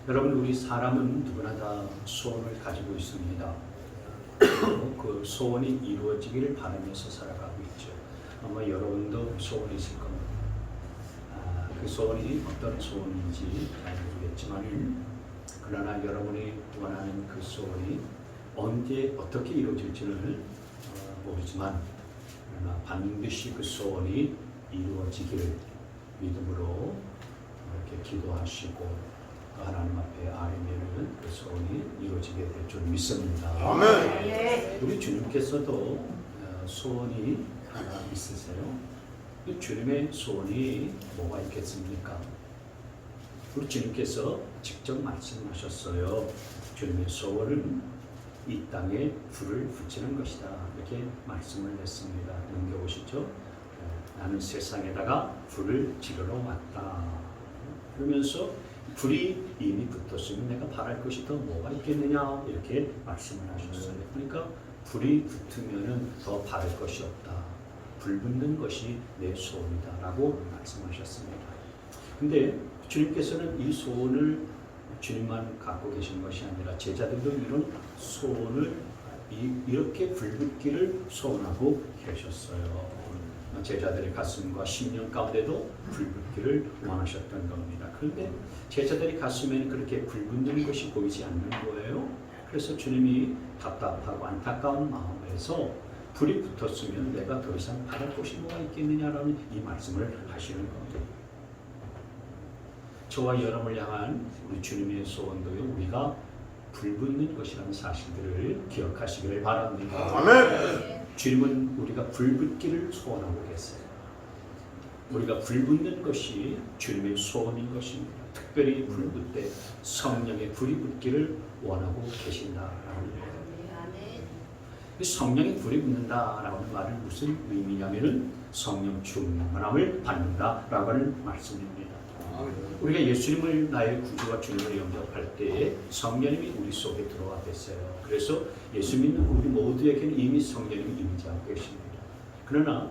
여러분, 우리 사람은 누구나 다 소원을 가지고 있습니다. 그 소원이 이루어지기를 바라면서 살아가고 있죠. 아마 여러분도 소원이 있을 겁니다. 그 소원이 어떤 소원인지 잘 모르겠지만, 그러나 여러분이 원하는 그 소원이 언제 어떻게 이루어질지는 모르지만, 그러나 반드시 그 소원이 이루어지기를 믿음으로 이렇게 기도하시고 하나님 앞에 아뢰면은 그 소원이 이루어지게 될 줄 믿습니다. 아멘. 우리 주님께서도 소원이 하나 있으세요? 이 주님의 소원이 뭐가 있겠습니까? 우리 주님께서 직접 말씀하셨어요. 주님의 소원은 이 땅에 불을 붙이는 것이다. 이렇게 말씀을 했습니다. 넘겨보시죠. 나는 세상에다가 불을 지르러 왔다. 그러면서 불이 이미 붙었으면 내가 바랄 것이 더 뭐가 있겠느냐, 이렇게 말씀을 하셨어요. 그러니까 불이 붙으면 더 바랄 것이 없다. 불 붙는 것이 내 소원이다 라고 말씀하셨습니다. 근데 주님께서는 이 소원을 주님만 갖고 계신 것이 아니라 제자들도 이런 소원을 이렇게 불붙기를 소원하고 계셨어요. 제자들의 가슴과 심령 가운데도 불붙기를 원하셨던 겁니다. 그런데 제자들의 가슴에는 그렇게 불붙는 것이 보이지 않는 거예요. 그래서 주님이 답답하고 안타까운 마음에서 불이 붙었으면 내가 더 이상 바랄 것이 뭐가 있겠느냐라는 이 말씀을 하시는 겁니다. 저와 여러분을 향한 우리 주님의 소원도요, 우리가 불붙는 것이라는 사실들을 기억하시기를 바랍니다. 아멘. 주님은 우리가 불붙기를 소원하고 계세요. 우리가 불붙는 것이 주님의 소원인 것입니다. 특별히 불붙되 성령의 불이 붙기를 원하고 계신다라는 거예요. 성령의 불이 붙는다라는 말은 무슨 의미냐면은 성령 충만함을 받는다라고 하는 말씀입니다. 우리가 예수님을 나의 구주와 주님을 영접할 때에 성령님이 우리 속에 들어와 계세요. 그래서 예수 믿는 우리 모두에게는 이미 성령님이 임재하고 계십니다. 그러나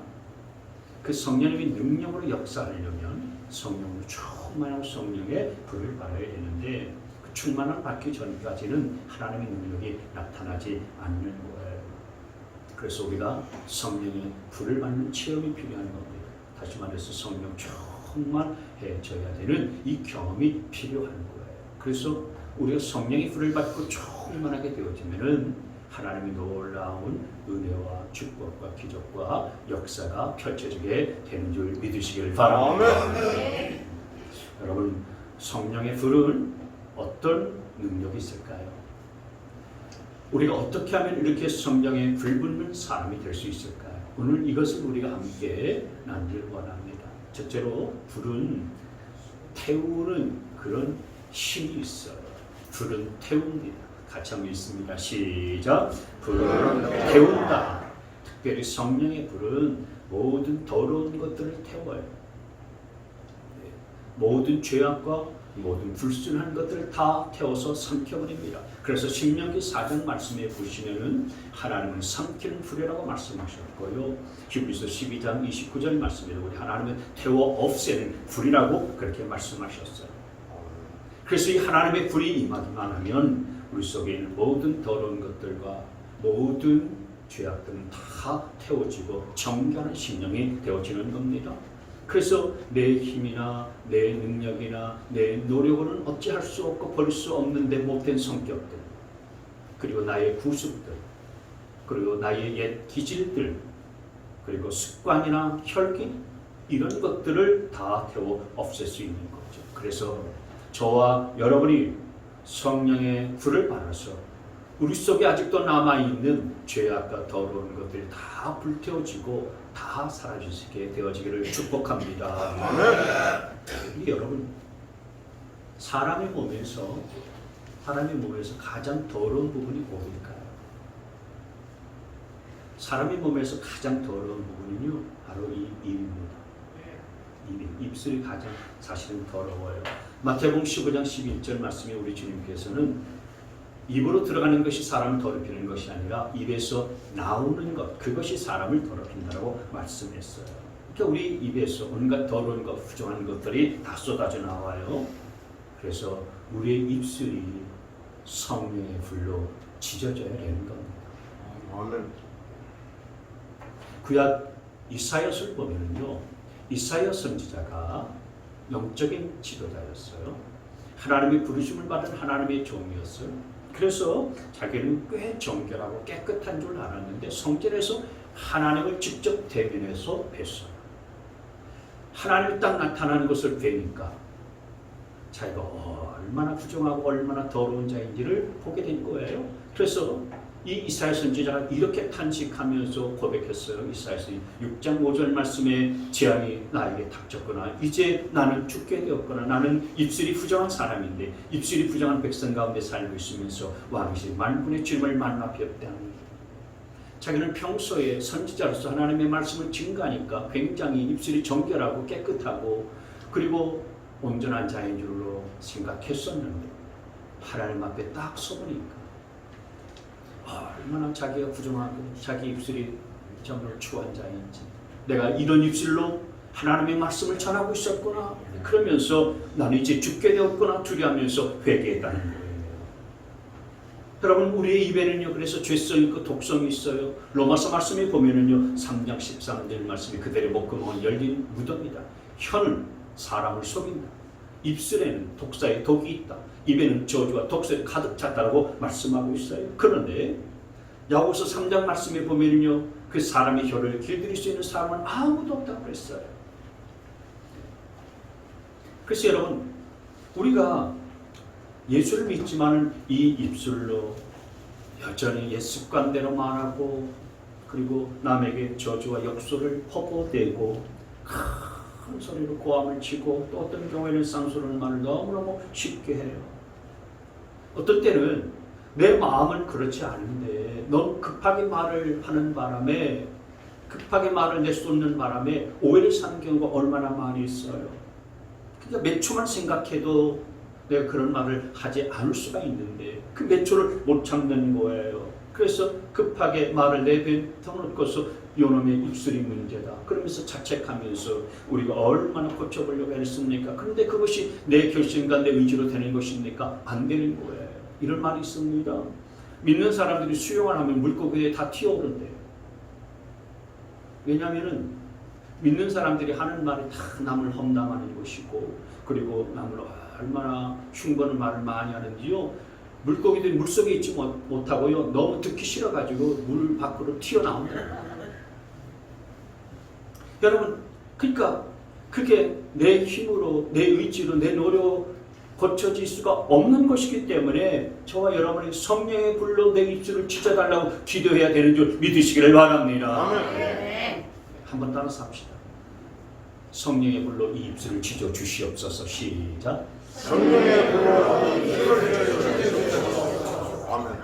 그 성령님이 능력으로 역사하려면 성령으로 충만한 성령의 불을 받아야 되는데, 그 충만함을 받기 전까지는 하나님의 능력이 나타나지 않는 거예요. 그래서 우리가 성령의 불을 받는 체험이 필요한 겁니다. 다시 말해서 성령 충만해져야 되는 이 경험이 필요한 거예요. 그래서 우리가 성령의 불을 받고 충만하게 되어지면은 하나님의 놀라운 은혜와 축복과 기적과 역사가 펼쳐지게 되는 줄 믿으시길 바랍니다. 여러분, 성령의 불은 어떤 능력이 있을까요? 우리가 어떻게 하면 이렇게 성령의 불 붙는 사람이 될 수 있을까요? 오늘 이것을 우리가 함께 나누길 원합니다. 첫째로, 불은 태우는 그런 힘이 있어요. 불은 태웁니다. 같이 한번 읽습니다. 시작. 불은 태운다. 특별히 성령의 불은 모든 더러운 것들을 태워요. 모든 죄악과 모든 불순한 것들을 다 태워서 삼켜버립니다. 그래서 신명기 4장 말씀에 보시면은 하나님은 삼키는 불이라고 말씀하셨고요. 히브리서 12장 29절 말씀에도 우리 하나님은 태워 없애는 불이라고 그렇게 말씀하셨어요. 그래서 이 하나님의 불이 임하기만 하면 우리 속에 있는 모든 더러운 것들과 모든 죄악들은 다 태워지고 정결한 심령이 되어지는 겁니다. 그래서 내 힘이나 내 능력이나 내 노력으로는 어찌할 수 없고 버릴 수 없는데 못된 성격들, 그리고 나의 구습들, 그리고 나의 옛 기질들, 그리고 습관이나 혈기, 이런 것들을 다 태워 없앨 수 있는 거죠. 그래서 저와 여러분이 성령의 불을 받아서 우리 속에 아직도 남아있는 죄악과 더러운 것들이 다 불태워지고 다 사라지게 되어지기를 축복합니다. 여러분, 사람의 몸에서 가장 더러운 부분이 어디일까요? 사람의 몸에서 가장 더러운 부분은요, 바로 이 입입니다. 입술이 가장 사실은 더러워요. 마태복음 15장 11절 말씀에 우리 주님께서는 입으로 들어가는 것이 사람을 더럽히는 것이 아니라 입에서 나오는 것, 그것이 사람을 더럽힌다고 말씀했어요. 그러니까 우리 입에서 온갖 더러운 것, 부정한 것들이 다 쏟아져 나와요. 그래서 우리의 입술이 성령의 불로 지져져야 되는 겁니다. 아멘. 구약 이사야서를 보면요, 이사야 선지자가 영적인 지도자였어요. 하나님의 부르심을 받은 하나님의 종이었어요. 그래서 자기는 꽤 정결하고 깨끗한 줄 알았는데 성전에서 하나님을 직접 대면해서 뵀어요. 하나님이 딱 나타나는 것을 뵈니까 자기가 얼마나 부정하고 얼마나 더러운 자인지를 보게 된 거예요. 그래서 이 이사야 선지자가 이렇게 탄식하면서 고백했어요. 이사야서 6장 5절 말씀에 재앙이 나에게 닥쳤거나 이제 나는 죽게 되었거나 나는 입술이 부정한 사람인데 입술이 부정한 백성 가운데 살고 있으면서 왕이신 만군의 주님을 만나 뵙다니. 자기는 평소에 선지자로서 하나님의 말씀을 증거하니까 굉장히 입술이 정결하고 깨끗하고 그리고 온전한 자인 줄로 생각했었는데 하나님 앞에 딱 서보니까 얼마나 자기가 부정하고 자기 입술이 정말 추한 자인지 내가 이런 입술로 하나님의 말씀을 전하고 있었구나 그러면서 나는 이제 죽게 되었구나 두려워하면서 회개했다는 거예요. 여러분 우리의 입에는요 그래서 죄성이 있고 독성이 있어요. 로마서 말씀에 보면은요 3장 13절 말씀이 그들의 목구멍은 열린 무덤이다. 혀는 사람을 속인다. 입술에는 독사의 독이 있다. 입에는 저주와 독설이 가득 찼다고 말씀하고 있어요. 그런데 야고보서 3장 말씀에 보면요 그 사람의 혀를 길들일 수 있는 사람은 아무도 없다고 그랬어요. 그래서 여러분 우리가 예수를 믿지만 이 입술로 여전히 옛 습관대로 말하고 그리고 남에게 저주와 역소를 퍼부어대고 큰 소리로 고함을 치고 또 어떤 경우에는 쌍소리는 말을 너무너무 쉽게 해요. 어떤 때는 내 마음은 그렇지 않은데 너무 급하게 말을 하는 바람에 급하게 말을 내쏟는 바람에 오해를 사는 경우가 얼마나 많이 있어요. 그러니까 몇 초만 생각해도 내가 그런 말을 하지 않을 수가 있는데 그 몇 초를 못 참는 거예요. 그래서 급하게 말을 내뱉어놓고서 요놈의 입술이 문제다. 그러면서 자책하면서 우리가 얼마나 고쳐보려고 했습니까? 그런데 그것이 내 결심과 내 의지로 되는 것입니까? 안 되는 거예요. 이런 말이 있습니다. 믿는 사람들이 수영을 하면 물고기에 다 튀어오른대요. 왜냐하면 믿는 사람들이 하는 말이 다 남을 험담하는 것이고 그리고 남을 얼마나 흉보는 말을 많이 하는지요. 물고기들이 물속에 있지 못하고요. 너무 듣기 싫어가지고 물 밖으로 튀어나온다. 여러분 그러니까 그게 내 힘으로 내 의지로 내 노력으로 고쳐질 수가 없는 것이기 때문에 저와 여러분이 성령의 불로 내 입술을 찢어달라고 기도해야 되는 줄 믿으시기를 바랍니다. 아멘. 한번 따라서 합시다. 성령의 불로 이 입술을 찢어 주시옵소서. 시작. 성령의 불로 입술을 찢어주시옵소서. 아멘.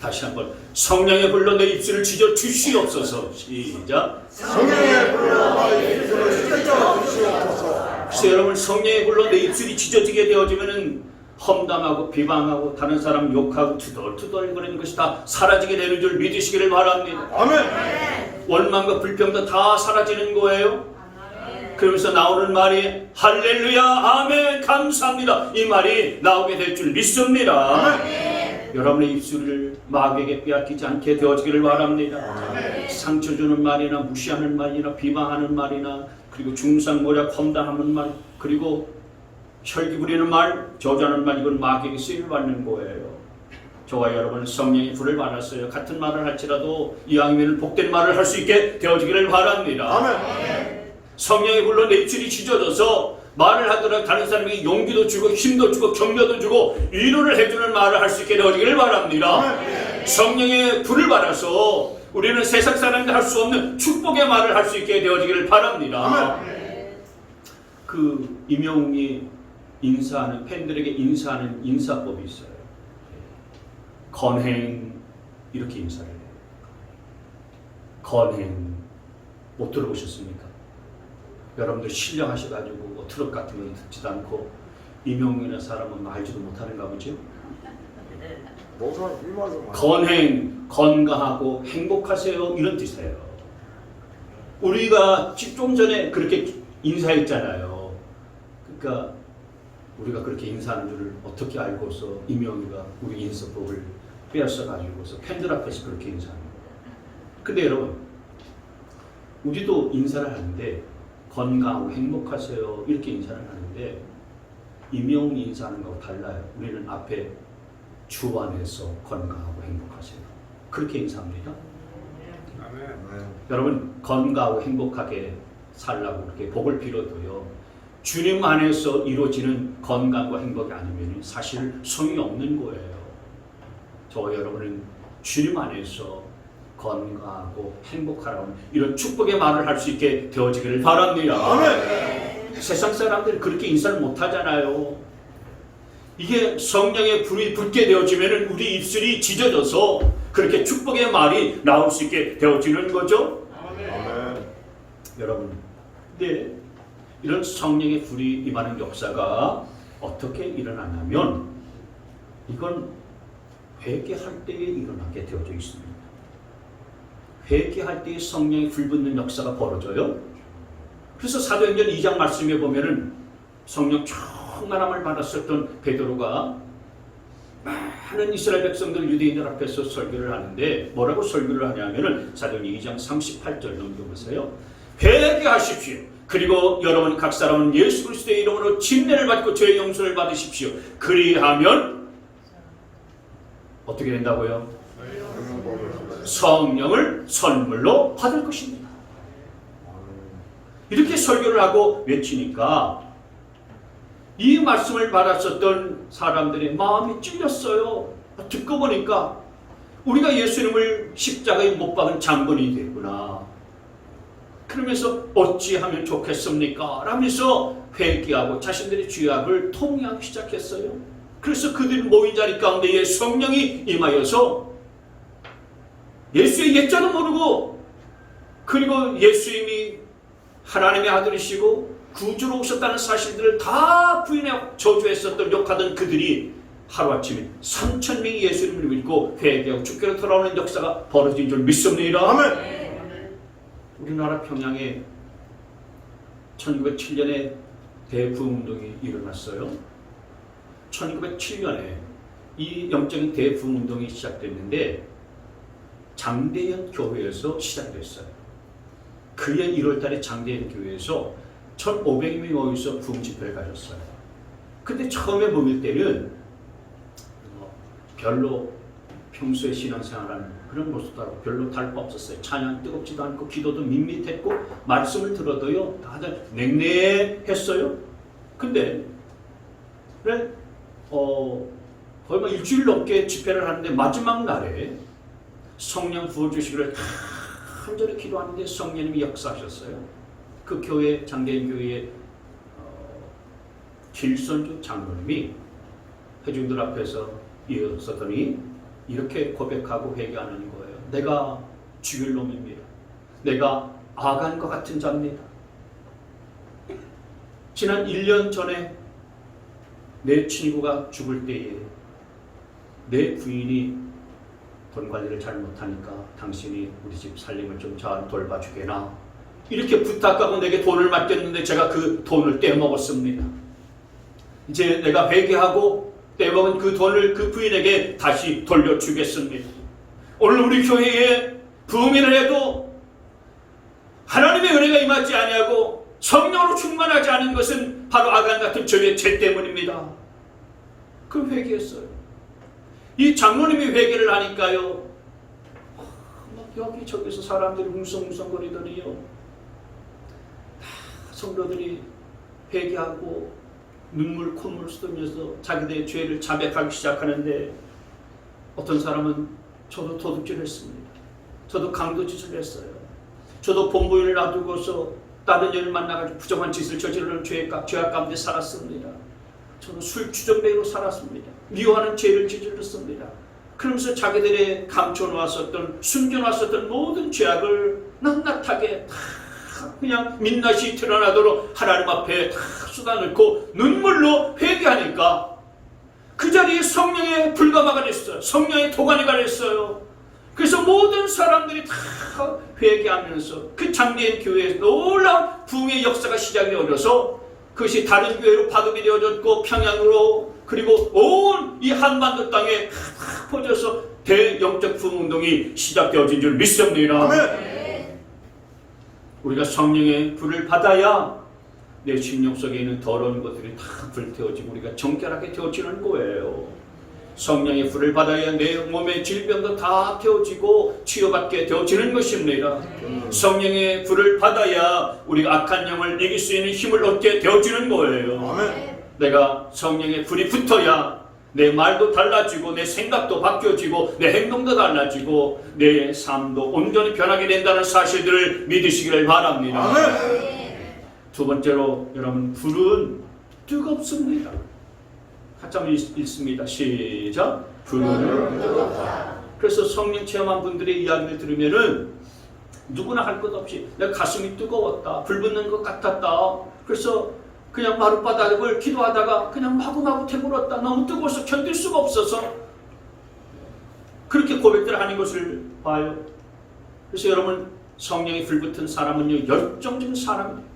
다시 한번 성령의 불로 내 입술을 찢어 주시옵소서. 시작. 성령의 불로 내 입술을 찢어주시옵소서. 그래서 여러분 성령의 불로 내 입술이 찢어지게 되어지면은 험담하고 비방하고 다른 사람 욕하고 투덜투덜거리는 것이 다 사라지게 되는 줄 믿으시기를 바랍니다. 아멘. 원망과 불평도 다 사라지는 거예요. 그러면서 나오는 말이 할렐루야 아멘 감사합니다 이 말이 나오게 될 줄 믿습니다. 아멘. 여러분의 입술을 마귀에게 빼앗기지 않게 되어지기를 바랍니다. 아멘. 상처 주는 말이나 무시하는 말이나 비방하는 말이나 그리고 중상모략 험담하는 말 그리고 혈기 부리는 말 저주하는 말 이건 마귀에게 쓰임을 받는 거예요. 저와 여러분은 성령의 불을 받았어요. 같은 말을 할지라도 이왕이면 복된 말을 할 수 있게 되어지기를 바랍니다. 아멘. 성령의 불로 내 입술이 찢어져서 말을 하더라도 다른 사람에게 용기도 주고 힘도 주고 격려도 주고 위로를 해주는 말을 할 수 있게 되어지기를 바랍니다. 아멘. 성령의 불을 받아서 우리는 세상 사람들 할 수 없는 축복의 말을 할 수 있게 되어지기를 바랍니다. 아멘. 그 임영웅이 인사하는 팬들에게 인사하는 인사법이 있어요. 건행 이렇게 인사를 해요. 건행 못 들어보셨습니까? 여러분들 신령하셔가지고 뭐 트럭 같은 거 듣지도 않고 임영웅이라는 사람은 알지도 못하는가 보죠? 건행, 건강하고 행복하세요 이런 뜻이에요. 우리가 좀 전에 그렇게 인사했잖아요. 그러니까 우리가 그렇게 인사하는 줄을 어떻게 알고서 이명희가 우리 인사법을 빼앗아 가지고서 팬들 앞에서 그렇게 인사하는 거예요. 근데 여러분, 우리도 인사를 하는데 건강하고 행복하세요 이렇게 인사를 하는데 이명희 인사하는 거하고 달라요. 우리는 앞에 주 안에서 건강하고 행복하세요 그렇게 인사합니다. 여러분, 건강하고 행복하게 살라고 그렇게 복을 빌어도요, 주님 안에서 이루어지는 건강과 행복이 아니면 사실 소용이 없는 거예요. 저와 여러분은 주님 안에서 건강하고 행복하라는 이런 축복의 말을 할 수 있게 되어지기를 바랍니다. 아멘. 세상 사람들은 그렇게 인사를 못 하잖아요. 이게 성령의 불이 붙게 되어지면 우리 입술이 찢어져서 그렇게 축복의 말이 나올 수 있게 되어지는 거죠. 아멘. 여러분, 근데 이런 성령의 불이 임하는 역사가 어떻게 일어나냐면 이건 회개할 때에 일어나게 되어져 있습니다. 회개할 때에 성령의 불 붙는 역사가 벌어져요. 그래서 사도행전 2장 말씀에 보면은 성령 충만함을 받았었던 베드로가 많은 이스라엘 백성들 유대인들 앞에서 설교를 하는데 뭐라고 설교를 하냐면은 사도행전 2장 38절 넘겨보세요. 회개하십시오. 그리고 여러분 각 사람은 예수 그리스도의 이름으로 침례를 받고 죄의 용서를 받으십시오. 그리하면 어떻게 된다고요? 성령을 선물로 받을 것입니다. 이렇게 설교를 하고 외치니까 이 말씀을 받았었던 사람들의 마음이 찔렸어요. 듣고 보니까 우리가 예수님을 십자가에 못 박은 장본인이 됐구나. 그러면서 어찌하면 좋겠습니까? 라면서 회개하고 자신들의 죄악을 통회하기 시작했어요. 그래서 그들 모인 자리 가운데에 성령이 임하여서 예수의 옛자도 모르고 그리고 예수님이 하나님의 아들이시고 구주로 오셨다는 사실들을 다 부인하고 저주했었던 욕하던 그들이 하루아침에 3,000명이 예수님을 믿고 회개하고 주께로 돌아오는 역사가 벌어진 줄 믿습니다. 아멘. 우리나라 평양에 1907년에 대부흥운동이 일어났어요. 1907년에 이 영적인 대부흥운동이 시작됐는데 장대현 교회에서 시작됐어요. 그해 1월달에 장대현 교회에서 1,500명이 모여서 부흥 집회를 가졌어요. 근데 처음에 모일 때는 별로 평소에 신앙생활하는 그런 모습도 하고 별로 다를 바 없었어요. 찬양 뜨겁지도 않고 기도도 밋밋했고 말씀을 들어도요 다들 냉랭했어요. 근데 거의 뭐 일주일 넘게 집회를 하는데 마지막 날에 성령 부어주시기를 간절히 기도하는데 성령님이 역사하셨어요. 그 교회 장대인 교회의 길선주 장로님이 회중들 앞에서 일어서더니 이렇게 고백하고 회개하는 거예요. 내가 죽일 놈입니다. 내가 아간과 같은 자입니다. 지난 1년 전에 내 친구가 죽을 때에 내 부인이 돈 관리를 잘 못하니까 당신이 우리 집 살림을 좀 잘 돌봐주게나 이렇게 부탁하고 내게 돈을 맡겼는데 제가 그 돈을 떼먹었습니다. 이제 내가 회개하고 떼먹은 그 돈을 그 부인에게 다시 돌려주겠습니다. 오늘 우리 교회에 부흥회를 해도 하나님의 은혜가 임하지 아니하고 성령으로 충만하지 않은 것은 바로 아간 같은 저의 죄 때문입니다. 그 회개했어요. 이 장로님이 회개를 하니까요, 막 여기저기서 사람들이 웅성웅성거리더니요, 성도들이 회개하고 눈물 콧물 쏟으면서 자기들의 죄를 자백하기 시작하는데 어떤 사람은 저도 도둑질 했습니다. 저도 강도짓을 했어요. 저도 본부인을 놔두고서 다른 여인을 만나가지고 부정한 짓을 저지르는 죄악 가운데 살았습니다. 저는 술 주정뱅이로 살았습니다. 미워하는 죄를 저질렀습니다. 그러면서 자기들의 감춰놓았었던 숨겨놨었던 모든 죄악을 낱낱하게 다 그냥 민낯이 드러나도록 하나님 앞에 다 쏟아넣고 눈물로 회개하니까 그 자리에 성령의 불가마가 됐어요. 성령의 도가니가 됐어요. 그래서 모든 사람들이 다 회개하면서 그 장대인 교회에서 놀라운 부흥의 역사가 시작이 어려서 그것이 다른 교회로 파급이 되어졌고 평양으로 그리고 온 이 한반도 땅에 팍 퍼져서 대영적 부흥운동이 시작되어진 줄 믿습니다. 아멘. 우리가 성령의 불을 받아야 내 심령 속에 있는 더러운 것들이 다 불태워지고 우리가 정결하게 되어지는 거예요. 성령의 불을 받아야 내 몸의 질병도 다 태워지고 치유받게 되어지는 것입니다. 성령의 불을 받아야 우리가 악한 영을 이길 수 있는 힘을 얻게 되어지는 거예요. 아멘. 내가 성령의 불이 붙어야 내 말도 달라지고 내 생각도 바뀌어지고 내 행동도 달라지고 내 삶도 온전히 변하게 된다는 사실들을 믿으시기를 바랍니다. 아멘. 두 번째로 여러분, 불은 뜨겁습니다. 한참 읽습니다. 시작. 불은 뜨겁다. 그래서 성령 체험한 분들의 이야기를 들으면은 누구나 할 것 없이 내 가슴이 뜨거웠다, 불 붙는 것 같았다. 그래서 그냥 마룻바닥을 기도하다가 그냥 마구마구 태물었다. 너무 뜨거워서 견딜 수가 없어서 그렇게 고백들을 하는 것을 봐요. 그래서 여러분, 성령이 불붙은 사람은요, 열정적인 사람입니다.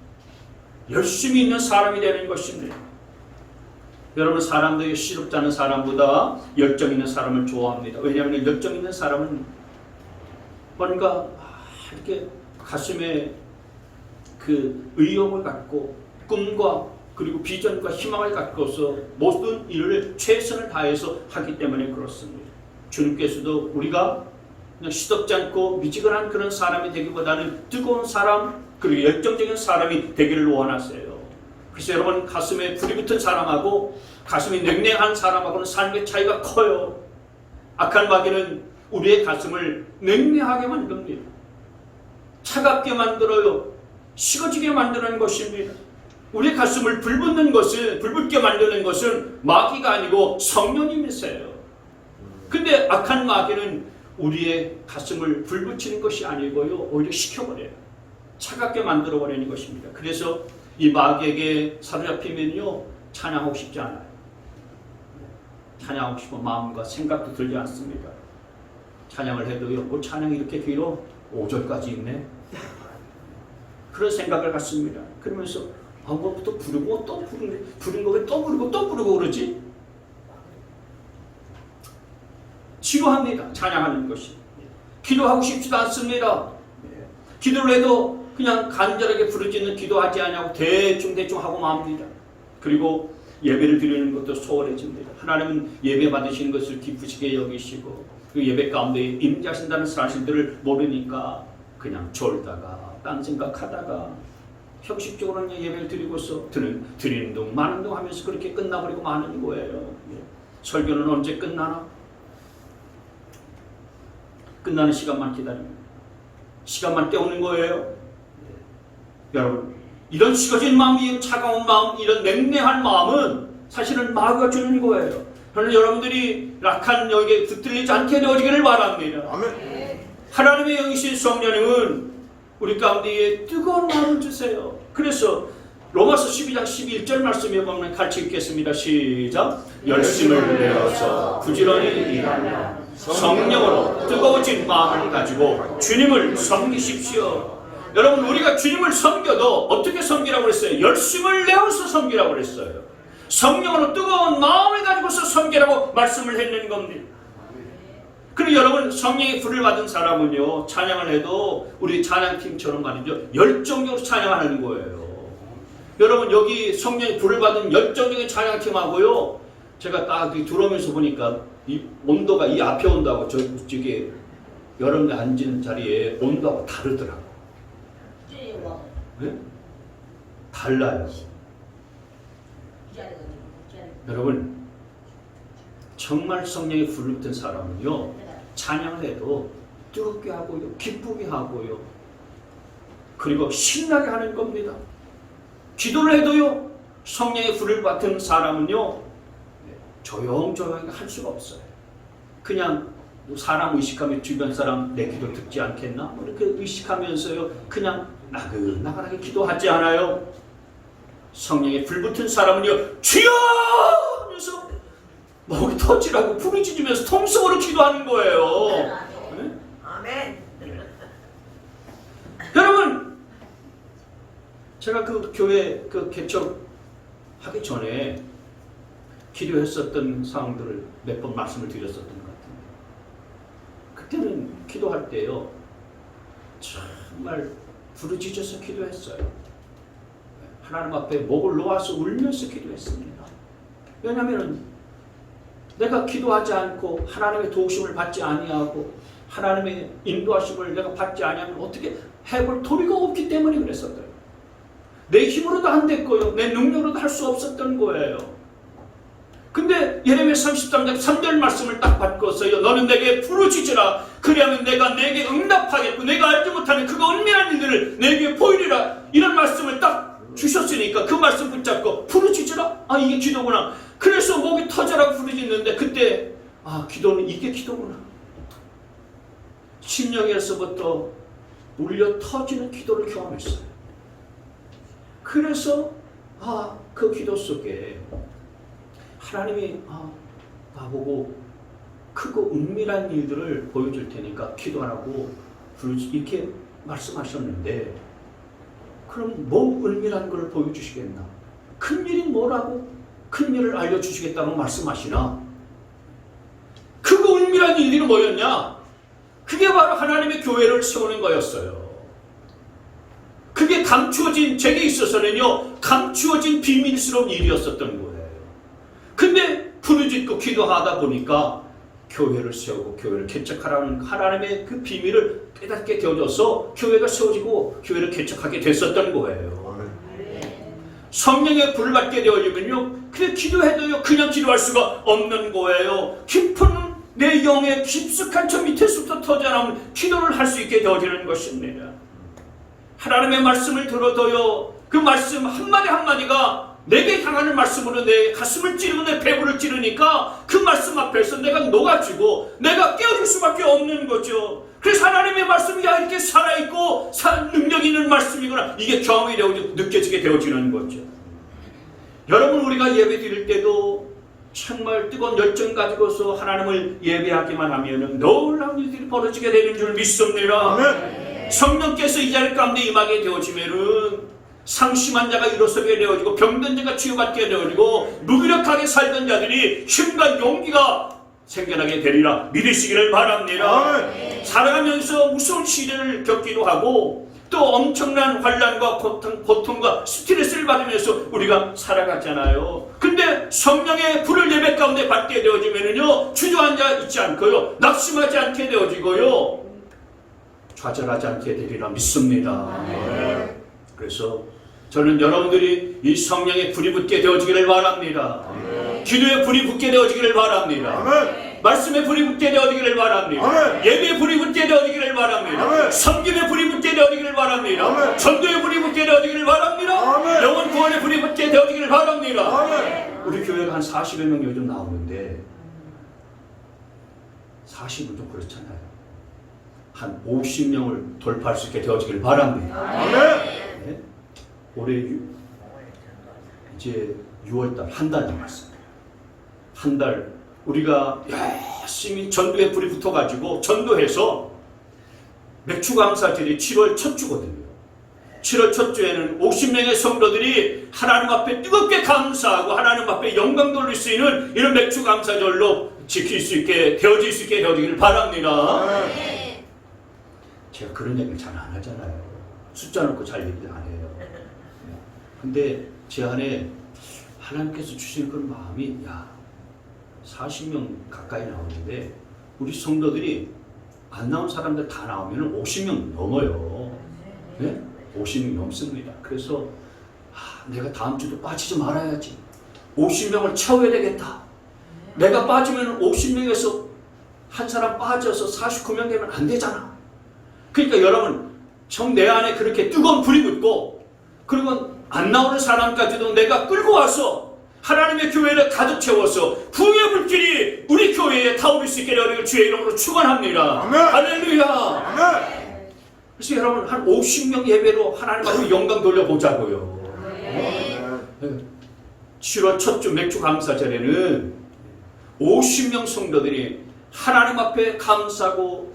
열심히 있는 사람이 되는 것입니다. 여러분, 사람들이 시덥지 않은 사람보다 열정 있는 사람을 좋아합니다. 왜냐하면 열정 있는 사람은 뭔가 이렇게 가슴에 그 의욕을 갖고 꿈과 그리고 비전과 희망을 갖고서 모든 일을 최선을 다해서 하기 때문에 그렇습니다. 주님께서도 우리가 그냥 시덥지 않고 미지근한 그런 사람이 되기보다는 뜨거운 사람 그리고 열정적인 사람이 되기를 원하세요. 그래서 여러분, 가슴에 불이 붙은 사람하고 가슴이 냉랭한 사람하고는 삶의 차이가 커요. 악한 마귀는 우리의 가슴을 냉랭하게 만듭니다. 차갑게 만들어요. 식어지게 만드는 것입니다. 우리 가슴을 불붙는 것은, 불붙게 만드는 것은 마귀가 아니고 성령님이세요. 근데 악한 마귀는 우리의 가슴을 불붙이는 것이 아니고요, 오히려 식혀버려요. 차갑게 만들어버리는 것입니다. 그래서 이 마귀에게 사로잡히면요, 찬양하고 싶지 않아요. 찬양하고 싶은 마음과 생각도 들지 않습니다. 찬양을 해도요, 뭐 찬양이 이렇게 길어? 5절까지 있네? 그런 생각을 갖습니다. 그러면서 뭐부터 부르고 또 부른 거 왜 또 부르고 또 부르고 그러지? 지루합니다. 찬양하는 것이. 기도하고 싶지도 않습니다. 기도를 해도 그냥 간절하게 부르짖는 기도하지 않냐고 대충 하고 맙니다. 그리고 예배를 드리는 것도 소홀해집니다. 하나님은 예배 받으시는 것을 기쁘시게 여기시고 그 예배 가운데 임재하신다는 사실들을 모르니까 그냥 졸다가 딴 생각하다가 형식적으로는 예배를 드리고서 드리는 동 마는 동 하면서 그렇게 끝나버리고 마는 거예요. 설교는 언제 끝나나? 끝나는 시간만 기다립니다. 시간만 때우는 거예요. 여러분, 이런 식어진 마음, 이 차가운 마음, 이런 냉랭한 마음은 사실은 마귀가 주는 거예요. 그러나 여러분들이 악한 영에게 붙들리지 않게 되어지기를 바랍니다. 아멘. 하나님의 영이신 성령님은 우리 가운데에 뜨거운 마음을 주세요. 그래서 로마서 12장 11절 말씀에 보면 같이 읽겠습니다. 시작. 열심을 내어서 부지런히 일하며 성령으로 뜨거워진 마음을 가지고 주님을 섬기십시오. 여러분, 우리가 주님을 섬겨도 어떻게 섬기라고 그랬어요? 열심을 내어서 섬기라고 그랬어요. 성령으로 뜨거운 마음을 가지고서 섬기라고 말씀을 했는 겁니다. 그리고 여러분, 성령의 불을 받은 사람은요, 찬양을 해도 우리 찬양팀처럼 말이죠, 열정적으로 찬양하는 거예요. 여러분, 여기 성령의 불을 받은 열정적인 찬양팀하고요, 제가 딱 들어오면서 보니까 이 온도가, 이 앞에 온도하고 저쪽에 여러분들 앉은 자리에 온도하고 다르더라고. 네? 달라요. 여러분, 정말 성령의 불을 붙은 사람은요, 찬양을 해도 뜨겁게 하고요, 기쁘게 하고요, 그리고 신나게 하는 겁니다. 기도를 해도요, 성령의 불을 받은 사람은요, 조용조용하게 할 수가 없어요. 그냥 사람 의식하면 주변 사람 내 기도 듣지 않겠나? 뭐 이렇게 의식하면서요, 그냥 나긋나긋하게 기도하지 않아요. 성령의 불붙은 사람은요, 주여! 하면서 목이 터지라고 부르짖으면서 통성으로 기도하는 거예요. 네? 아멘. 네. 여러분, 제가 그 교회 그 개척 하기 전에 기도했었던 상황들을 몇 번 말씀을 드렸었던 것 같은데, 그때는 기도할 때요 정말 부르짖어서 기도했어요. 하나님 앞에 목을 놓아서 울면서 기도했습니다. 왜냐하면 내가 기도하지 않고 하나님의 도우심을 받지 아니하고 하나님의 인도하심을 내가 받지 아니하면 어떻게 해볼 도리가 없기 때문에 그랬었어요. 내 힘으로도 안 됐고요, 내 능력으로도 할 수 없었던 거예요. 근데 예레미야 33장 3절 말씀을 딱 받고서요, 너는 내게 부르짖으라. 그리하면 내가 내게 응답하겠고 내가 알지 못하는 그가 은밀한 일들을 내게 보이리라. 이런 말씀을 딱 주셨으니까 그 말씀 붙잡고 부르짖으라. 아, 이게 기도구나. 그래서 목이 터져라 부르짖는데 그때 기도는 이게 기도구나. 심령에서부터 울려 터지는 기도를 경험했어요. 그래서 그 기도 속에 하나님이 나보고 크고 은밀한 일들을 보여줄 테니까 기도 안 하고 이렇게 말씀하셨는데, 그럼 뭐 은밀한 걸 보여주시겠나? 큰 일이 뭐라고 큰 일을 알려주시겠다고 말씀하시나? 크고 은밀한 일이 뭐였냐? 그게 바로 하나님의 교회를 세우는 거였어요. 그게 감추어진, 제게 있어서는요 감추어진 비밀스러운 일이었었던 거예요. 근데 부르짖고 기도하다 보니까 교회를 세우고 교회를 개척하라는 하나님의 그 비밀을 깨닫게 되어져서 교회가 세워지고 교회를 개척하게 됐었던 거예요. 성령의 불을 받게 되어지면요 그냥 기도해도요 그냥 기도할 수가 없는 거예요. 깊은 내 영의 깊숙한 저 밑에서부터 터져나오는 기도를 할 수 있게 되어지는 것입니다. 하나님의 말씀을 들어도요 그 말씀 한마디 한마디가 내게 향하는 말씀으로 내 가슴을 찌르고 내 배부를 찌르니까 그 말씀 앞에서 내가 녹아지고 내가 깨어질 수밖에 없는 거죠. 그래서 하나님의 말씀이 이렇게 살아있고 능력 있는 말씀이구나, 이게 경험이 되어지고 느껴지게 되어지는 거죠. 여러분, 우리가 예배 드릴 때도 정말 뜨거운 열정 가지고서 하나님을 예배하기만 하면 놀라운 일들이 벌어지게 되는 줄 믿습니다. 아멘. 성령께서 이 자리 가운데 임하게 되어지면은 상심한 자가 일어서게 되어지고 병든 자가 치유받게 되어지고 무기력하게 살던 자들이 힘과 용기가 생겨나게 되리라 믿으시기를 바랍니다. 아멘. 살아가면서 무서운 시련을 겪기도 하고 또 엄청난 환난과 고통과 스트레스를 받으면서 우리가 살아가잖아요. 근데 성령의 불을 예배 가운데 받게 되어지면은요 주저앉아 있지 않고요 낙심하지 않게 되어지고요 좌절하지 않게 되리라 믿습니다. 아멘. 그래서 저는 여러분들이 이 성령의 불이 붙게 되어지기를 바랍니다. 아멘. 기도의 불이 붙게 되어지기를 바랍니다. 아멘. 말씀의 불이 붙게 되어지기를 바랍니다. 아멘. 예배의 불이 붙게 되어지기를 바랍니다. 아멘. 섬김의 불이 붙게 되어지기를 바랍니다. 아멘. 전도의 불이 붙게 되어지기를 바랍니다. 아멘. 영혼 구원의 불이 붙게 되어지기를 바랍니다. 아멘. 우리 교회가 한 40여 명 요즘 나오는데 40은 좀 그렇잖아요. 한 50명을 돌파할 수 있게 되어지기를 바랍니다. 아멘. 네? 올해 이제 6월달 한 달 남았습니다. 한 달 우리가 열심히 전도에 불이 붙어가지고 전도해서 맥주 강사절이 7월 첫 주거든요. 7월 첫 주에는 50명의 성도들이 하나님 앞에 뜨겁게 감사하고 하나님 앞에 영광 돌릴 수 있는 이런 맥주 강사절로 지킬 수 있게 되어질 수 있게 되어지기를 바랍니다. 네. 제가 그런 얘기를 잘 안 하잖아요. 숫자 놓고 잘 얘기를 안 해요. 근데 제 안에 하나님께서 주신 그런 마음이 40명 가까이 나오는데 우리 성도들이 안 나온 사람들 다 나오면 50명 넘어요. 네? 50명 넘습니다. 그래서 내가 다음 주도 빠지지 말아야지. 50명을 채워야 되겠다. 내가 빠지면 50명에서 한 사람 빠져서 49명 되면 안 되잖아. 그러니까 여러분, 내 안에 그렇게 뜨거운 불이 붙고 그리고 안 나오는 사람까지도 내가 끌고 와서 하나님의 교회를 가득 채워서 부흥의 불길이 우리 교회에 타오를 수 있게 되기를 주의 이름으로 축원합니다. 아멘. 할렐루야. 아멘. 그래서 여러분 한 50명 예배로 하나님 앞에 영광 돌려보자고요. 아멘. 7월 첫 주 맥주 감사절에는 50명 성도들이 하나님 앞에 감사하고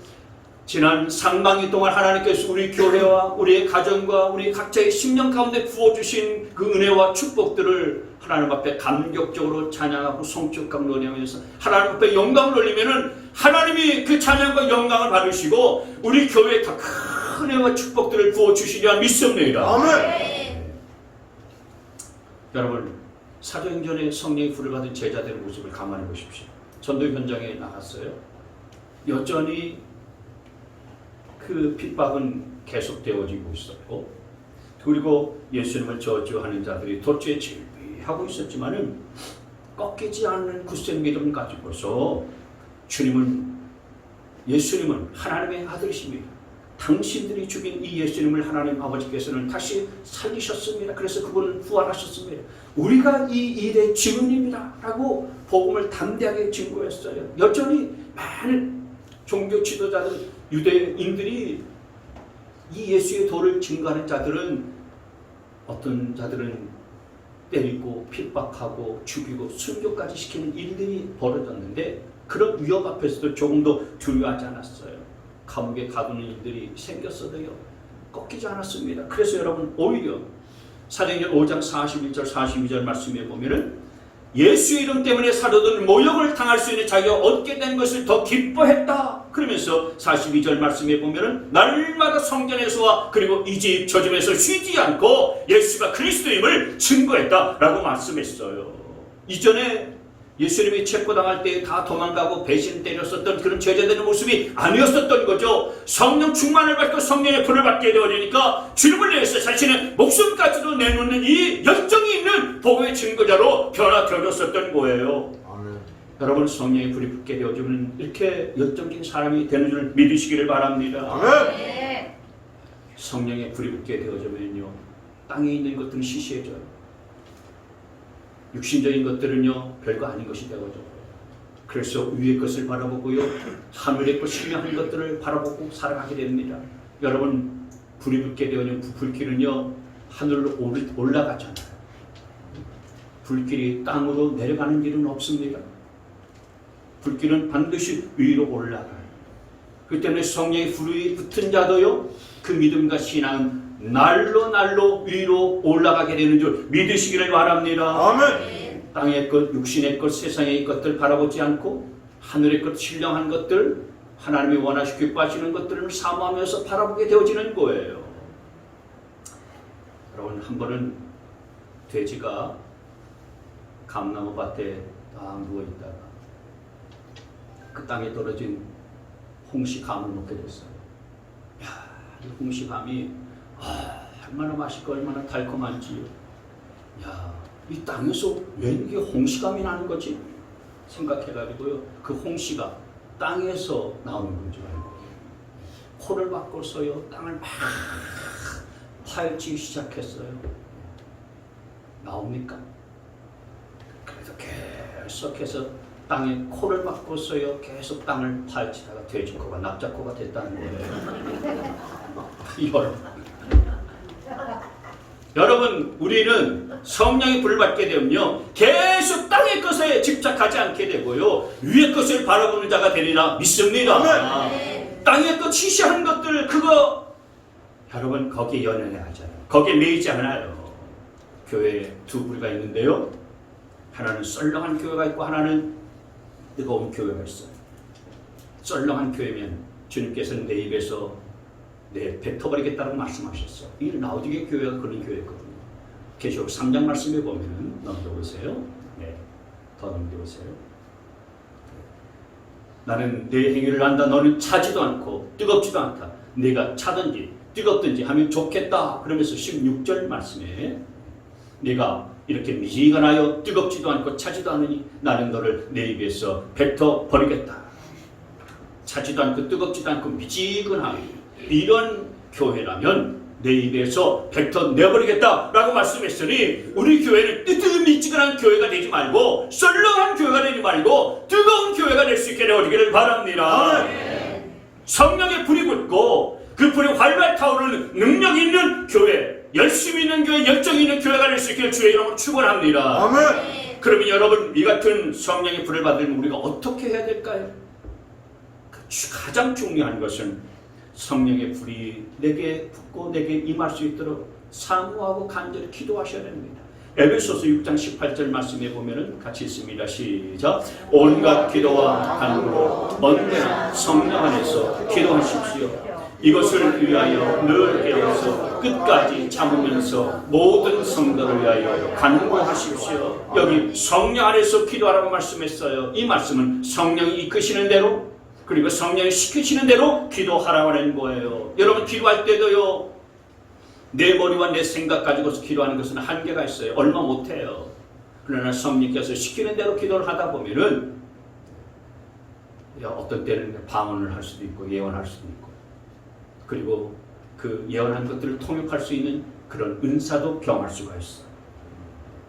지난 상반기 동안 하나님께서 우리 교회와 우리의 가정과 우리 각자의 심령 가운데 부어주신 그 은혜와 축복들을 하나님 앞에 감격적으로 찬양하고 성축감 노래하면서 하나님 앞에 영광을 올리면은 하나님이 그 찬양과 영광을 받으시고 우리 교회에 더 큰 은혜와 축복들을 부어주시리라 믿습니다. 아멘. 여러분, 사도행전에 성령의 불을 받은 제자들의 모습을 가만히 보십시오. 전도 현장에 나갔어요. 여전히 그 핍박은 계속되어지고 있었고, 그리고 예수님을 저주하는 자들이 도처에 질비하고 있었지만은 꺾이지 않는 굳센 믿음 가지고서 예수님은 하나님의 아들이십니다. 당신들이 죽인 이 예수님을 하나님 아버지께서는 다시 살리셨습니다. 그래서 그분은 부활하셨습니다. 우리가 이 일의 증인입니다 라고 복음을 담대하게 증거했어요. 여전히 많은 종교 지도자들, 유대인들이 이 예수의 도를 증거하는 자들은, 어떤 자들은 때리고 핍박하고 죽이고 순교까지 시키는 일들이 벌어졌는데, 그런 위협 앞에서도 조금도 두려워하지 않았어요. 감옥에 가두는 일들이 생겼어도요, 꺾이지 않았습니다. 그래서 여러분, 오히려 사도행전 5장 41절 42절 말씀에 보면은 예수 이름 때문에 사도들 모욕을 당할 수 있는 자기가 얻게 된 것을 더 기뻐했다. 그러면서 42절 말씀에 보면은 날마다 성전에서와 그리고 이 집 저 집에서 쉬지 않고 예수가 그리스도임을 증거했다라고 말씀했어요. 이전에 예수님이 체포당할 때 다 도망가고 배신 때렸었던 그런 제자들의 모습이 아니었었던 거죠. 성령 충만을 받고 성령의 불을 받게 되어지니까 주님을 위해서 자신의 목숨까지도 내놓는 이 열정이 있는 복음의 증거자로 변화되어졌었던 거예요. 아멘. 여러분, 성령의 불이 붙게 되어지면 이렇게 열정적인 사람이 되는 줄 믿으시기를 바랍니다. 아멘. 성령의 불이 붙게 되어지면요, 땅에 있는 것들은 시시해져요. 육신적인 것들은요, 별거 아닌 것이 되어져. 그래서 위의 것을 바라보고요, 하늘의 것 신령한 것들을 바라보고 살아가게 됩니다. 여러분, 불이 붙게 되어지면 불길은요, 하늘로 올라가잖아요. 불길이 땅으로 내려가는 일은 없습니다. 불길은 반드시 위로 올라가요. 그 때문에 성령의 불이 붙은 자도요, 그 믿음과 신앙은 날로 위로 올라가게 되는 줄 믿으시기를 바랍니다. 아멘. 땅의 것, 육신의 것, 세상의 것들 바라보지 않고 하늘의 것, 신령한 것들, 하나님이 원하시고 기뻐하시는 것들을 사모하면서 바라보게 되어지는 거예요. 여러분, 한 번은 돼지가 감나무 밭에 딱 누워있다가 그 땅에 떨어진 홍시감을 먹게 됐어요. 야, 이 홍시감이 얼마나 맛있고 얼마나 달콤한지요. 야, 이 땅에서 왜 이게 홍시감이 나는 거지? 생각해가지고요, 그 홍시가 땅에서 나오는 건지 알고 코를 바꿔서요, 땅을 막 파헤치기 시작했어요. 나옵니까? 그래서 계속해서 땅에 코를 바꿔서요, 계속 땅을 파헤치다가 돼지코가 납작코가 됐다는 거예요. 여러분, 우리는 성령의 불을 받게 되면요, 계속 땅의 것에 집착하지 않게 되고요, 위의 것을 바라보는 자가 되리라 믿습니다. 땅의 것, 시시한 것들, 그거 여러분 거기에 연연해 하잖아요. 거기에 매이지 않아요. 교회에 두 부류가 있는데요, 하나는 썰렁한 교회가 있고 하나는 뜨거운 교회가 있어요. 썰렁한 교회면 주님께서는 내 입에서 뱉어버리겠다고 말씀하셨어요. 이 라오디게 교회가 그런 교회였거든요. 계시록 3장 말씀에 보면은 넘겨보세요. 네, 더 넘겨보세요. 나는 내 행위를 안다. 너는 차지도 않고 뜨겁지도 않다. 내가 차든지 뜨겁든지 하면 좋겠다. 그러면서 16절 말씀에 네가 이렇게 미지근하여 뜨겁지도 않고 차지도 않으니 나는 너를 내 입에서 뱉어버리겠다. 차지도 않고 뜨겁지도 않고 미지근하여 이런 교회라면 내 입에서 뱉어내버리겠다라고 말씀했으니, 우리 교회는 뜨뜻미지근한 교회가 되지 말고 썰렁한 교회가 되지 말고 뜨거운 교회가 될 수 있게 되어지기를 바랍니다. 성령의 불이 붙고 그 불이 활발 타오르는 능력 있는 교회, 열심히 있는 교회, 열정 있는 교회가 될 수 있기를 주의 이름으로 축원합니다. 아멘. 그러면 여러분, 이 같은 성령의 불을 받으면 우리가 어떻게 해야 될까요? 가장 중요한 것은 성령의 불이 내게 붙고 내게 임할 수 있도록 사모하고 간절히 기도하셔야 됩니다. 에베소서 6장 18절 말씀에 보면은 같이 있습니다. 시작. 온갖 기도와 간구로 언제나 성령 안에서 기도하십시오. 이것을 위하여 늘 깨어서 끝까지 참으면서 모든 성도를 위하여 간구하십시오. 여기 성령 안에서 기도하라고 말씀했어요. 이 말씀은 성령이 이끄시는 대로 그리고 성령이 시키시는 대로 기도하라고 하는 거예요. 여러분 기도할 때도요. 내 머리와 내 생각 가지고서 기도하는 것은 한계가 있어요. 얼마 못해요. 그러나 성령께서 시키는 대로 기도를 하다 보면은 어떤 때는 방언을 할 수도 있고 예언할 수도 있고 그리고 그 예언한 것들을 통역할 수 있는 그런 은사도 경험할 수가 있어요.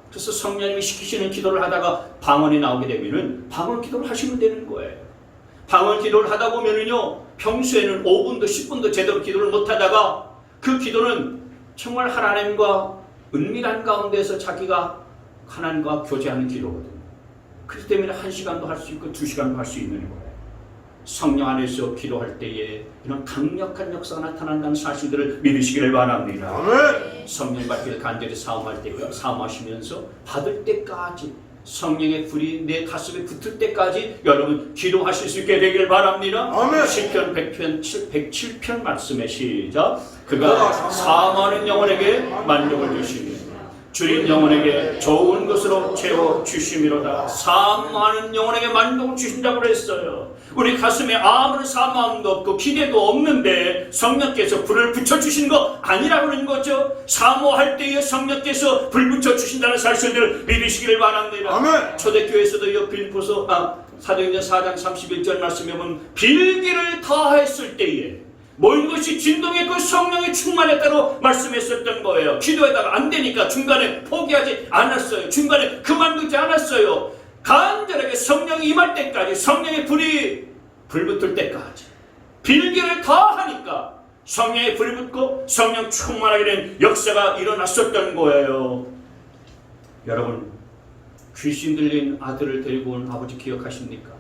그래서 성령님이 시키시는 기도를 하다가 방언이 나오게 되면은 방언 기도를 하시면 되는 거예요. 방언 기도를 하다 보면은요 평소에는 5분도 10분도 제대로 기도를 못 하다가 그 기도는 정말 하나님과 은밀한 가운데서 자기가 하나님과 교제하는 기도거든요. 그렇기 때문에 1시간도 할 수 있고 2시간도 할 수 있는 거예요. 성령 안에서 기도할 때에 이런 강력한 역사가 나타난다는 사실들을 믿으시기를 바랍니다. 아멘. 성령 받기를 간절히 사모할 때, 사모하시면서 받을 때까지 성령의 불이 내 가슴에 붙을 때까지 여러분 기도하실 수 있게 되길 바랍니다. 아멘. 시편 107편 말씀의 시작. 그가 사모하는 영혼에게 만족을 주시니 주인 영혼에게 좋은 것으로 채워 주심이로다. 사모하는 영혼에게 만족을 주신다고 그랬어요. 우리 가슴에 아무런 사모함도 없고 기대도 없는데 성령께서 불을 붙여주신 거 아니라고 하는 거죠. 사모할 때에 성령께서 불 붙여주신다는 사실을 믿으시기를 바랍니다. 아멘. 초대교회에서도 빌립보서 사도행전 4장 31절 말씀에 보면 빌기를 다했을 때에 모든 것이 진동의 그 성령의 충만에 따라 말씀했었던 거예요. 기도하다가 안 되니까 중간에 포기하지 않았어요. 중간에 그만두지 않았어요. 간절하게 성령이 임할 때까지 성령의 불이 불붙을 때까지 빌기를 다 하니까 성령의 불이 붙고 성령 충만하게 된 역사가 일어났었던 거예요. 여러분 귀신 들린 아들을 데리고 온 아버지 기억하십니까?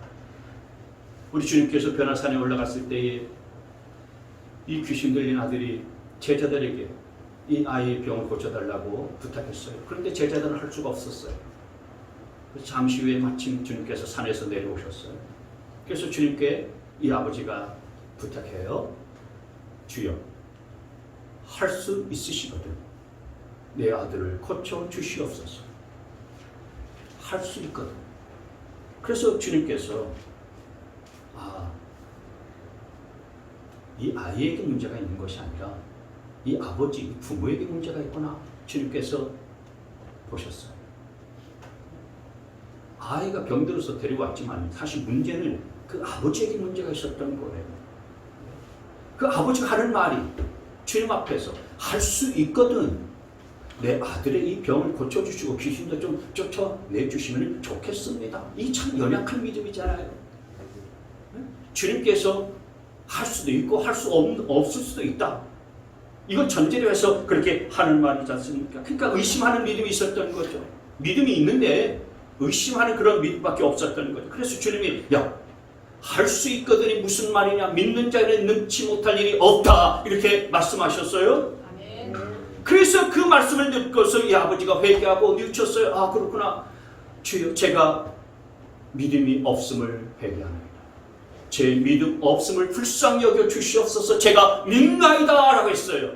우리 주님께서 변화산에 올라갔을 때에 이 귀신 들린 아들이 제자들에게 이 아이의 병을 고쳐달라고 부탁했어요. 그런데 제자들은 할 수가 없었어요. 잠시 후에 마침 주님께서 산에서 내려오셨어요. 그래서 주님께 이 아버지가 부탁해요. 주여, 할 수 있으시거든. 내 아들을 고쳐 주시옵소서. 할 수 있거든. 그래서 주님께서 이 아이에게 문제가 있는 것이 아니라 이 아버지, 이 부모에게 문제가 있구나. 주님께서 보셨어요. 아이가 병들어서 데리고 왔지만 사실 문제는 그 아버지에게 문제가 있었던 거예요. 그 아버지가 하는 말이 주님 앞에서 할 수 있거든. 내 아들의 이 병을 고쳐주시고 귀신도 좀 쫓아내주시면 좋겠습니다. 이 참 연약한 믿음이잖아요. 주님께서 할 수도 있고 할 수 없을 수도 있다. 이건 전제로 해서 그렇게 하는 말이지 않습니까? 그러니까 의심하는 믿음이 있었던 거죠. 믿음이 있는데 의심하는 그런 믿음밖에 없었던 거죠. 그래서 주님이 할 수 있거든이 무슨 말이냐? 믿는 자에는 능치 못할 일이 없다. 이렇게 말씀하셨어요. 아멘. 그래서 그 말씀을 듣고서 이 아버지가 회개하고 뉘우쳤어요. 그렇구나. 주여, 제가 믿음이 없음을 회개합니다. 제 믿음 없음을 불쌍히 여겨 주시옵소서. 제가 믿나이다 라고 했어요.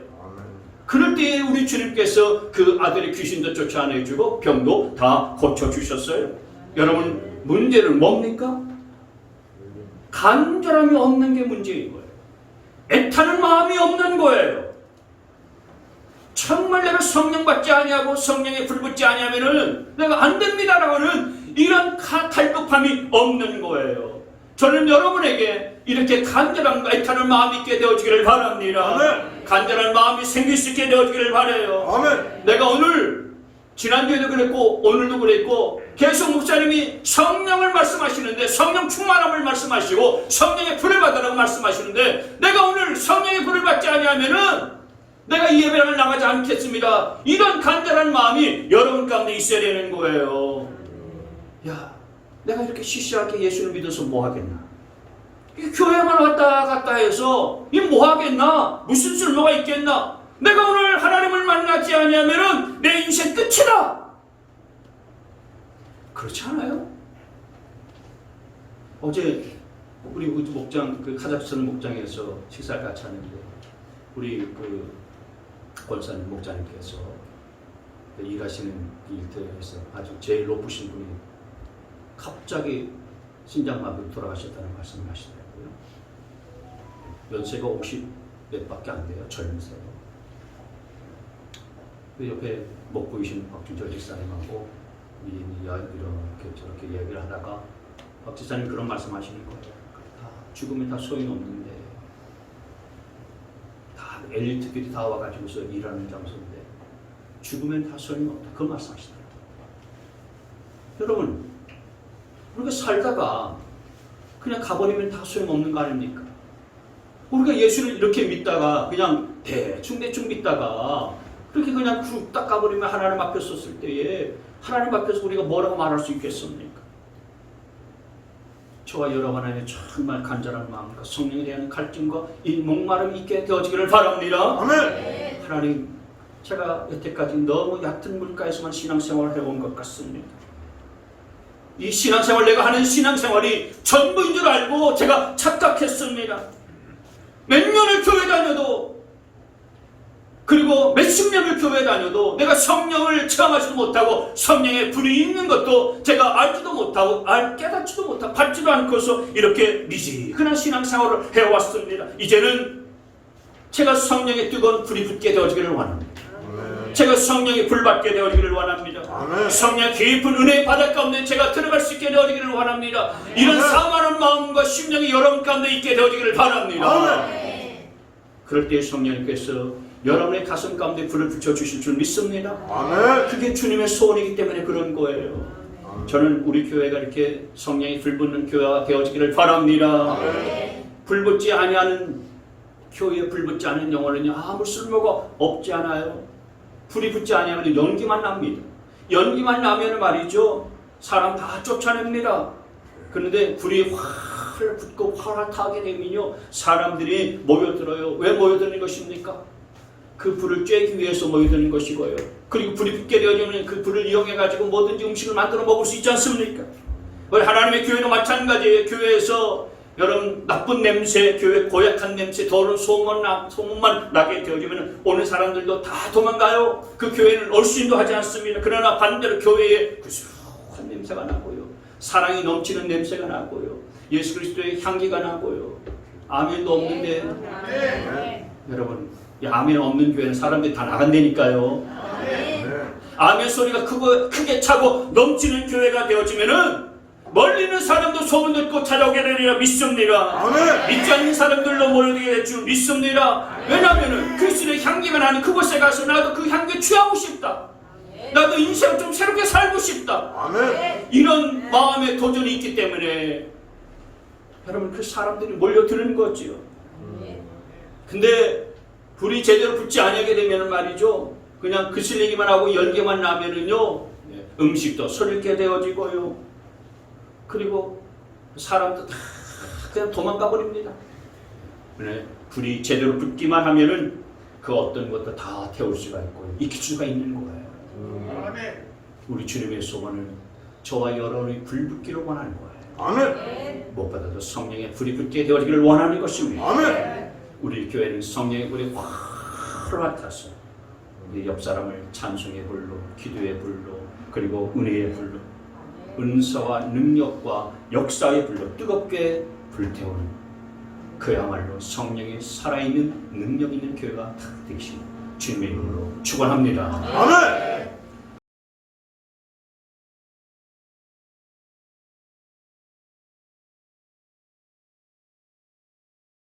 그럴 때에 우리 주님께서 그 아들의 귀신도 쫓아내주고 병도 다 고쳐주셨어요. 여러분 문제는 뭡니까? 간절함이 없는 게 문제인 거예요. 애타는 마음이 없는 거예요. 정말 내가 성령 받지 아니하고 성령에 불 붙지 아니하면은 내가 안 됩니다라고는 이런 갈급함이 없는 거예요. 저는 여러분에게 이렇게 간절함과 애타는 마음이 있게 되어지기를 바랍니다. 아멘. 간절한 마음이 생길 수 있게 되어지기를 바라요. 아멘. 내가 오늘 지난주에도 그랬고 오늘도 그랬고 계속 목사님이 성령을 말씀하시는데 성령 충만함을 말씀하시고 성령의 불을 받으라고 말씀하시는데 내가 오늘 성령의 불을 받지 아니하면은 내가 이 예배를 나가지 않겠습니다. 이런 간절한 마음이 여러분 가운데 있어야 되는 거예요. 내가 이렇게 시시하게 예수를 믿어서 뭐 하겠나? 이 교회만 왔다 갔다 해서 이 뭐 하겠나? 무슨 쓸모가 있겠나? 내가 오늘 하나님을 만나지 않으면은 내 인생 끝이다. 그렇지 않아요? 어제 우리 목장 그 카자흐스탄 목장에서 식사를 같이 하는데 우리 그 권사님 목장님께서 일하시는 일터에서 아주 제일 높으신 분이 갑자기 신장마비로 돌아가셨다는 말씀을 하시더라고요. 연세가 50 몇밖에 안 돼요. 젊으세요. 그 옆에 목 보이신 박준철 집사님하고 이렇게 저렇게 이야기를 하다가 박 집사님 그런 말씀하시는 거예요. 죽으면 다 소용이 없는데 다 엘리트들이 다 와가지고서 일하는 장소인데 죽으면 다 소용이 없다. 그 말씀하시더라고요. 여러분 우리가 살다가 그냥 가버리면 다 소용없는 거 아닙니까? 우리가 예수를 이렇게 믿다가 그냥 대충 믿다가 그렇게 그냥 딱 가버리면 하나님 앞에 섰을 때에 하나님 앞에서 우리가 뭐라고 말할 수 있겠습니까? 저와 여러분 안에 정말 간절한 마음과 성령에 대한 갈증과 이 목마름이 있게 되어지기를 바랍니다. 아멘. 하나님, 제가 여태까지 너무 얕은 물가에서만 신앙생활을 해온 것 같습니다. 이 신앙생활, 내가 하는 신앙생활이 전부인 줄 알고 제가 착각했습니다. 몇 년을 교회 다녀도 그리고 몇십 년을 교회 다녀도 내가 성령을 체험하지도 못하고 성령의 불이 있는 것도 제가 알지도 못하고 깨닫지도 못하고 받지도 않고서 이렇게 미지근한 신앙생활을 해왔습니다. 이제는 제가 성령의 뜨거운 불이 붙게 되어지기를 원합니다. 제가 성령의 불 받게 되어지기를 원합니다. 성령의 깊은 은혜의 바다 가운데 제가 들어갈 수 있게 되어지기를 원합니다. 이런 사모하는 마음과 심령이 여러분 가운데 있게 되어지기를 바랍니다. 그럴 때 성령님께서 여러분의 가슴 가운데 불을 붙여주실 줄 믿습니다. 그게 주님의 소원이기 때문에 그런 거예요. 저는 우리 교회가 이렇게 성령이 불 붙는 교회가 되어지기를 바랍니다. 불 붙지 아니하는 교회에 불 붙지 않은 영혼은요 아무 쓸모가 없지 않아요. 불이 붙지 아니하면 연기만 납니다. 연기만 나면 말이죠 사람 다 쫓아냅니다. 그런데 불이 활 붙고 활활 타게 되면요 사람들이 모여들어요. 왜 모여드는 것입니까? 그 불을 쬐기 위해서 모여드는 것이고요. 그리고 불이 붙게 되어지면 그 불을 이용해가지고 뭐든지 음식을 만들어 먹을 수 있지 않습니까? 우리 하나님의 교회도 마찬가지예요. 교회에서 여러분 나쁜 냄새, 교회 고약한 냄새, 더러운 소문만 나게 되어지면 오는 사람들도 다 도망가요. 그 교회는 얼씬도 하지 않습니다. 그러나 반대로 교회에 구수한 냄새가 나고요. 사랑이 넘치는 냄새가 나고요. 예수 그리스도의 향기가 나고요. 아멘도 없는데 여러분 이 아멘 없는 교회는 사람들이 다 나간다니까요. 아멘 소리가 크게 차고 넘치는 교회가 되어지면은 멀리 있는 사람도 소문 듣고 찾아오게 되리라 믿습니다. 믿지 않는 사람들로 모여들게 될 줄 믿습니다. 왜냐하면 그리스도의 향기가 나는 그곳에 가서 나도 그 향기에 취하고 싶다. 나도 인생 좀 새롭게 살고 싶다. 이런 마음의 도전이 있기 때문에 여러분 그 사람들이 몰려드는 거지요. 근데 불이 제대로 붙지 않게 되면 말이죠 그냥 그슬리기만 하고 열기만 나면은요 음식도 서럽게 되어지고요. 그리고 사람도 다 그냥 도망가 버립니다. 불이 제대로 붙기만 하면은 그 어떤 것도 다 태울 수가 있고 익힐 수가 있는 거예요. 우리 주님의 소원은 저와 여러분이 불 붙기를 원하는 거예요. 무엇보다도 성령의 불이 붙게 되어지기를 원하는 것입니다. 우리 교회는 성령의 불이 활활 타서 우리 옆 사람을 찬송의 불로, 기도의 불로, 그리고 은혜의 불로, 은사와 능력과 역사의 불로 뜨겁게 불태우는 그야말로 성령의 살아있는 능력 있는 교회가 다 되시는 주님의 이름으로 축원합니다.